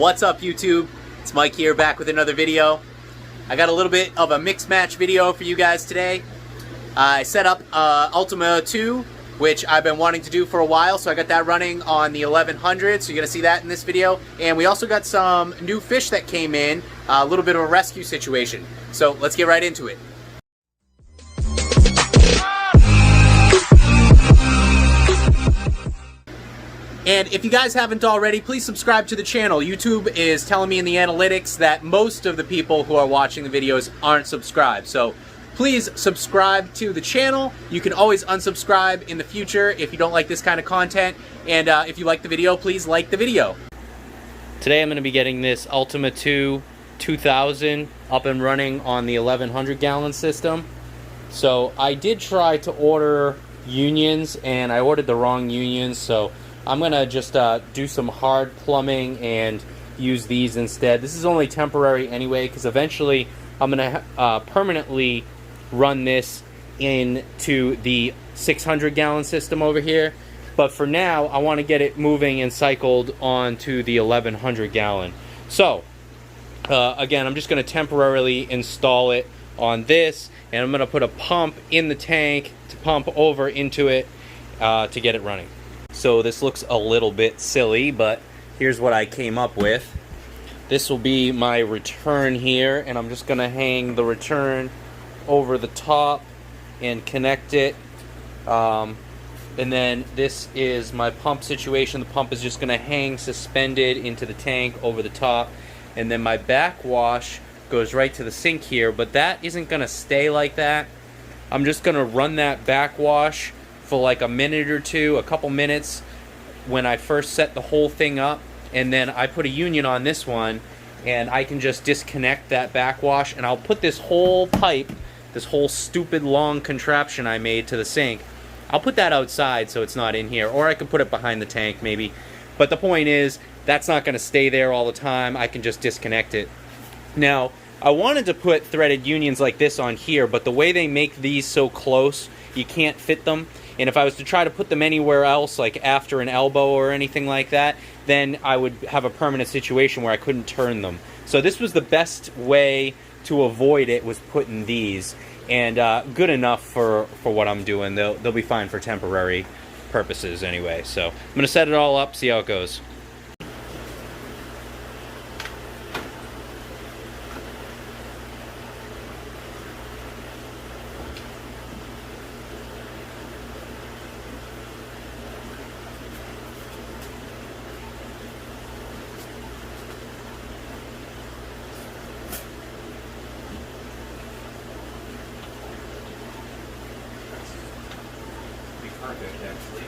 What's up, YouTube? It's Mike here, back with another video. I got a little bit of a mix match video for you guys today. I set up Ultima 2, which I've been wanting to do for a while, so I got that running on the 1100, so you're going to see that in this video. And we also got some new fish that came in, a little bit of a rescue situation. So let's get right into it. And if you guys haven't already, please subscribe to the channel. YouTube is telling me in the analytics that most of the people who are watching the videos aren't subscribed. So please subscribe to the channel. You can always unsubscribe in the future if you don't like this kind of content. And if you like the video, please like the video. Today I'm going to be getting this Ultima 2 2000 up and running on the 1100 gallon system. So I did try to order unions and I ordered the wrong unions, so I'm going to just do some hard plumbing and use these instead. This is only temporary anyway, because eventually I'm going to permanently run this into the 600 gallon system over here. But for now, I want to get it moving and cycled onto the 1100 gallon. So, again, I'm just going to temporarily install it on this, and I'm going to put a pump in the tank to pump over into it to get it running. So this looks a little bit silly, but here's what I came up with. This will be my return here, and I'm just going to hang the return over the top and connect it. And then this is my pump situation. The pump is just going to hang suspended into the tank over the top. And then my backwash goes right to the sink here, but that isn't going to stay like that. I'm just going to run that backwash for like a minute or two, a couple minutes when I first set the whole thing up, and then I put a union on this one and I can just disconnect that backwash, and I'll put this whole pipe, this whole stupid long contraption I made to the sink, I'll put that outside so it's not in here, or I can put it behind the tank maybe. But the point is, that's not going to stay there all the time. I can just disconnect it. Now, I wanted to put threaded unions like this on here, but the way they make these so close, you can't fit them. And if I was to try to put them anywhere else, like after an elbow or anything like that, then I would have a permanent situation where I couldn't turn them. So this was the best way to avoid it, was putting these. And good enough for what I'm doing. They'll be fine for temporary purposes anyway. So I'm going to set it all up, see how it goes. Perfect, actually.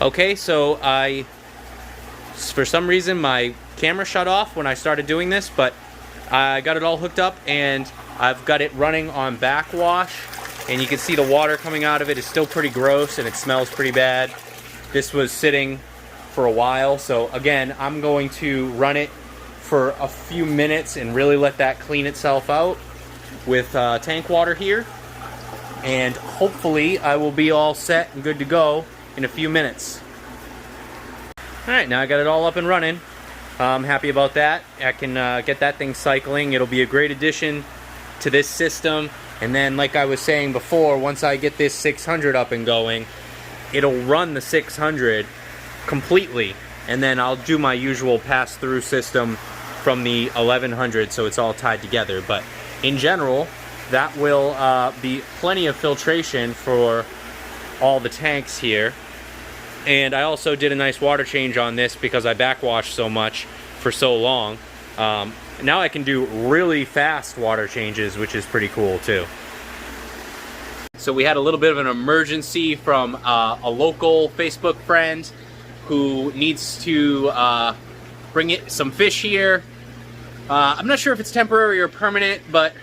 Okay, so for some reason my camera shut off when I started doing this, but I got it all hooked up and I've got it running on backwash, and you can see the water coming out of it is still pretty gross and it smells pretty bad. This was sitting for a while, so again, I'm going to run it for a few minutes and really let that clean itself out with tank water here, and hopefully I will be all set and good to go in a few minutes. Alright, now I got it all up and running. I'm happy about that. I can get that thing cycling. It'll be a great addition to this system. And then, like I was saying before, once I get this 600 up and going, it'll run the 600 completely. And then I'll do my usual pass-through system from the 1100, so it's all tied together. But in general, that will be plenty of filtration for all the tanks here. And I also did a nice water change on this because I backwashed so much for so long. Now I can do really fast water changes, which is pretty cool too. So we had a little bit of an emergency from a local Facebook friend who needs to bring some fish here. I'm not sure if it's temporary or permanent, but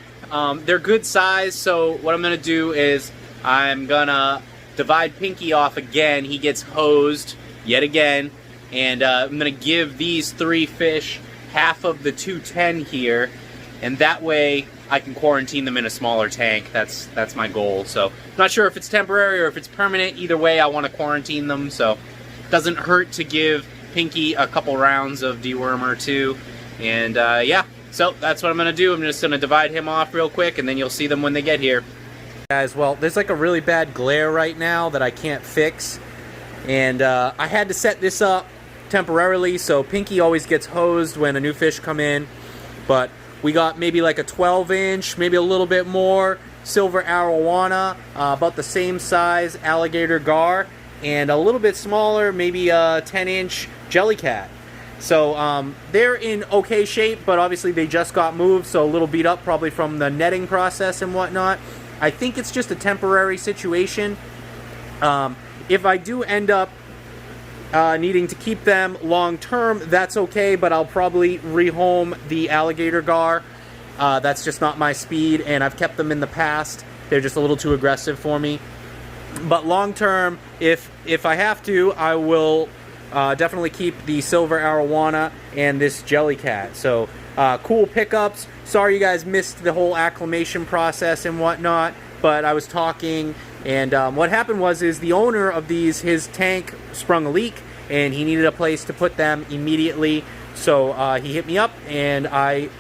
they're good size. So what I'm gonna do is I'm gonna divide Pinky off again. He gets hosed yet again, and I'm gonna give these 3 fish half of the 210 here, and that way I can quarantine them in a smaller tank. That's my goal. So not sure if it's temporary or if it's permanent. Either way, I want to quarantine them, so it doesn't hurt to give Pinky a couple rounds of dewormer too. And yeah, so that's what I'm gonna do. I'm just gonna divide him off real quick, and then you'll see them when they get here. Guys, well, there's like a really bad glare right now that I can't fix, and I had to set this up temporarily, so Pinky always gets hosed when a new fish come in. But we got maybe like a 12-inch, maybe a little bit more, silver arowana, about the same size alligator gar, and a little bit smaller, maybe a 10-inch jellycat. So they're in okay shape, but obviously they just got moved, so a little beat up probably from the netting process and whatnot. I think it's just a temporary situation. If I do end up needing to keep them long term, that's okay, but I'll probably rehome the alligator gar. That's just not my speed, and I've kept them in the past. They're just a little too aggressive for me. But long term, if I have to, I will definitely keep the silver arowana and this jellycat. So cool pickups. Sorry you guys missed the whole acclimation process and whatnot, but I was talking, and what happened was the owner of these, his tank sprung a leak, and he needed a place to put them immediately. So he hit me up, and I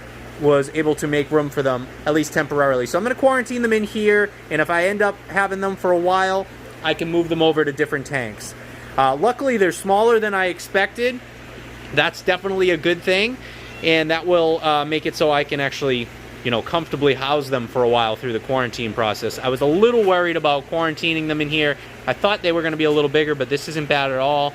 was able to make room for them, at least temporarily. So I'm going to quarantine them in here, and if I end up having them for a while, I can move them over to different tanks. Luckily, they're smaller than I expected. That's definitely a good thing, and that will make it so I can actually, you know, comfortably house them for a while through the quarantine process. I was a little worried about quarantining them in here. I thought they were going to be a little bigger, but this isn't bad at all.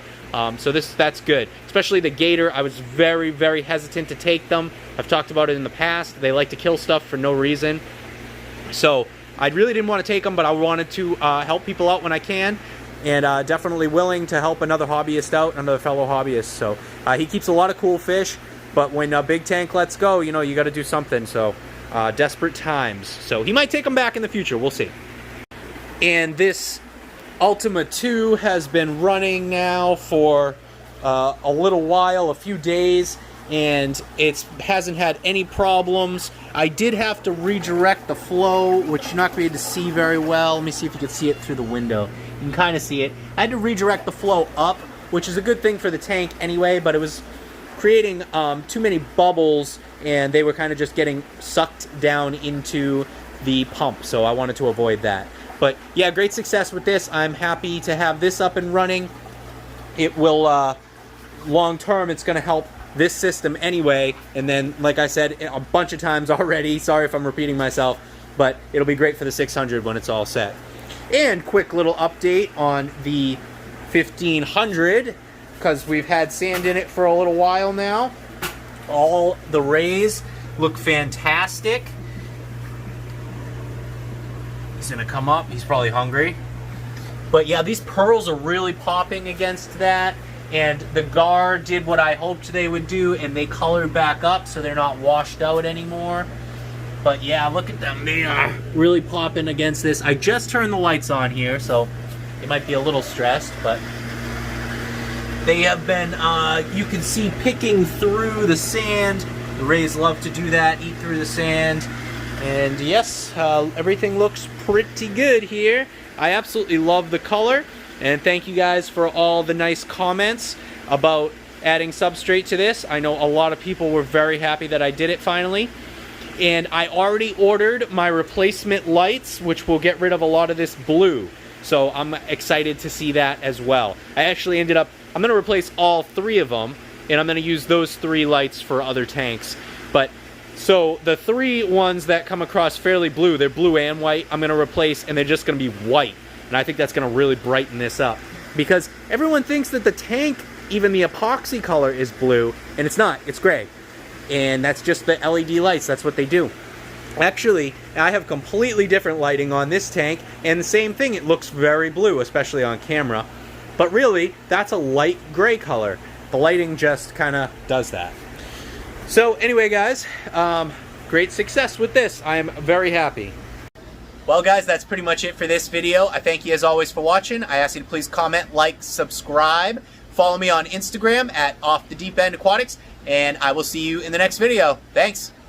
So that's good. Especially the gator, I was very, very hesitant to take them. I've talked about it in the past. They like to kill stuff for no reason. So I really didn't want to take them, but I wanted to help people out when I can. And definitely willing to help another hobbyist out, another fellow hobbyist. So he keeps a lot of cool fish, but when a big tank lets go, you know, you got to do something. So desperate times. So he might take them back in the future. We'll see. And this Ultima 2 has been running now for a little while, a few days, and it hasn't had any problems. I did have to redirect the flow, which you're not going to be able to see very well. Let me see if you can see it through the window. You can kind of see it. I had to redirect the flow up, which is a good thing for the tank anyway, but it was creating too many bubbles, and they were kind of just getting sucked down into the pump, so I wanted to avoid that. But yeah, great success with this. I'm happy to have this up and running. It will, long term, it's going to help this system anyway. And then, like I said a bunch of times already, sorry if I'm repeating myself, but it'll be great for the 600 when it's all set. And quick little update on the 1500, because we've had sand in it for a little while now. All the rays look fantastic. He's gonna come up, he's probably hungry. But yeah, these pearls are really popping against that, and the gar did what I hoped they would do, and they colored back up so they're not washed out anymore. But yeah, look at them, they are really popping against this. I just turned the lights on here, so it might be a little stressed, but they have been, you can see, picking through the sand. The rays love to do that, eat through the sand. And yes, everything looks pretty good here. I absolutely love the color, and thank you guys for all the nice comments about adding substrate to this. I know a lot of people were very happy that I did it finally. And I already ordered my replacement lights, which will get rid of a lot of this blue. So I'm excited to see that as well. I actually ended up, I'm going to replace all 3 of them, and I'm going to use those 3 lights for other tanks. But so the 3 ones that come across fairly blue, they're blue and white, I'm going to replace, and they're just going to be white. And I think that's going to really brighten this up. Because everyone thinks that the tank, even the epoxy color, is blue, and it's not, it's gray. And that's just the LED lights, that's what they do. Actually, I have completely different lighting on this tank, and the same thing, it looks very blue, especially on camera. But really, that's a light gray color. The lighting just kind of does that. So anyway, guys, great success with this. I am very happy. Well, guys, that's pretty much it for this video. I thank you as always for watching. I ask you to please comment, like, subscribe. Follow me on Instagram at OffTheDeepEndAquatics, and I will see you in the next video. Thanks.